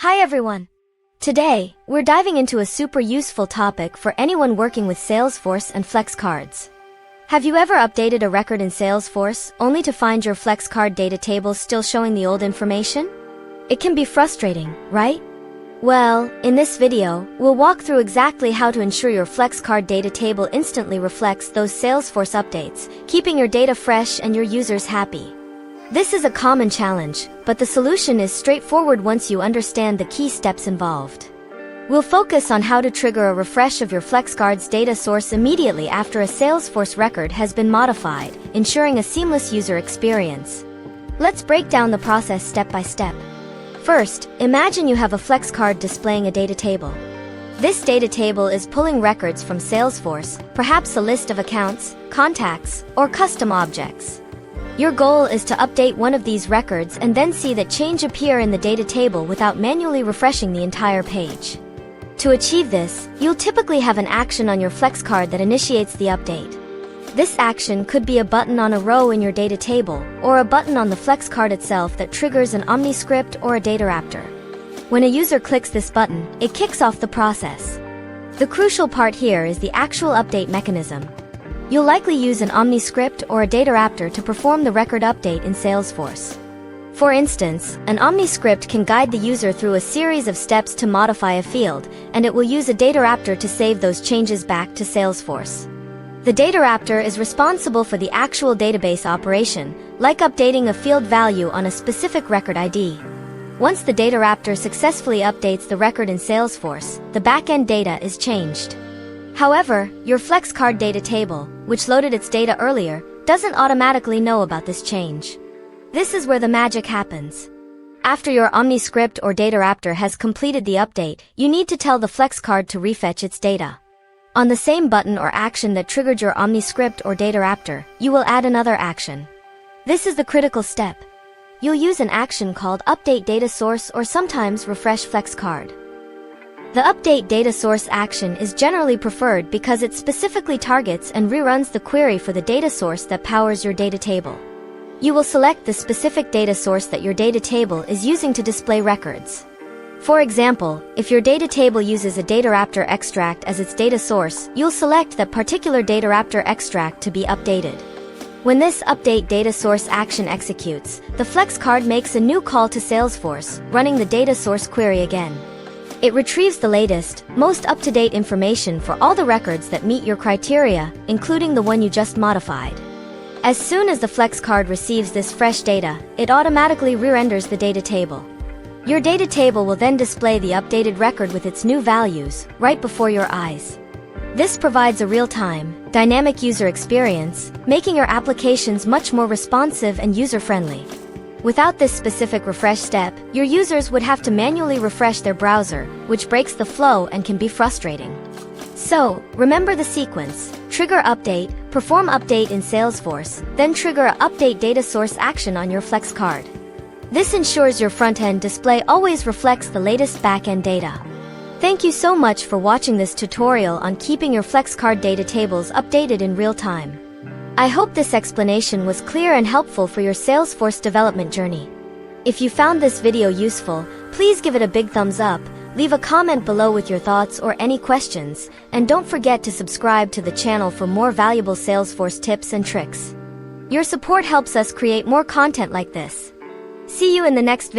Hi everyone! Today, we're diving into a super useful topic for anyone working with Salesforce and FlexCards. Have you ever updated a record in Salesforce only to find your FlexCard data table still showing the old information? It can be frustrating, right? Well, in this video, we'll walk through exactly how to ensure your FlexCard data table instantly reflects those Salesforce updates, keeping your data fresh and your users happy. This is a common challenge, but the solution is straightforward once you understand the key steps involved. We'll focus on how to trigger a refresh of your FlexCards data source immediately after a Salesforce record has been modified, ensuring a seamless user experience. Let's break down the process step by step. First, imagine you have a FlexCard displaying a data table. This data table is pulling records from Salesforce, perhaps a list of accounts, contacts, or custom objects. Your goal is to update one of these records and then see that change appear in the data table without manually refreshing the entire page. To achieve this, you'll typically have an action on your FlexCard that initiates the update. This action could be a button on a row in your data table, or a button on the FlexCard itself that triggers an OmniScript or a data raptor. When a user clicks this button, it kicks off the process. The crucial part here is the actual update mechanism. You'll likely use an OmniScript or a data raptor to perform the record update in Salesforce. For instance, an OmniScript can guide the user through a series of steps to modify a field, and it will use a data raptor to save those changes back to Salesforce. The data raptor is responsible for the actual database operation, like updating a field value on a specific record ID. Once the data raptor successfully updates the record in Salesforce, the backend data is changed. However, your FlexCard data table, which loaded its data earlier, doesn't automatically know about this change. This is where the magic happens. After your OmniScript or data raptor has completed the update, you need to tell the FlexCard to refetch its data. On the same button or action that triggered your OmniScript or data raptor, you will add another action. This is the critical step. You'll use an action called Update Data Source or sometimes Refresh FlexCard. The Update Data Source action is generally preferred because it specifically targets and reruns the query for the data source that powers your data table. You will select the specific data source that your data table is using to display records. For example, if your data table uses a data raptor extract as its data source, you'll select that particular data raptor extract to be updated. When this Update Data Source action executes, the FlexCard makes a new call to Salesforce, running the data source query again. It retrieves the latest, most up-to-date information for all the records that meet your criteria, including the one you just modified. As soon as the FlexCard receives this fresh data, it automatically re-renders the data table. Your data table will then display the updated record with its new values, right before your eyes. This provides a real-time, dynamic user experience, making your applications much more responsive and user-friendly. Without this specific refresh step, your users would have to manually refresh their browser, which breaks the flow and can be frustrating. So, remember the sequence: trigger update, perform update in Salesforce, then trigger a Update Data Source action on your FlexCard. This ensures your front-end display always reflects the latest back-end data. Thank you so much for watching this tutorial on keeping your FlexCard data tables updated in real time. I hope this explanation was clear and helpful for your Salesforce development journey. If you found this video useful, please give it a big thumbs up, leave a comment below with your thoughts or any questions, and don't forget to subscribe to the channel for more valuable Salesforce tips and tricks. Your support helps us create more content like this. See you in the next video.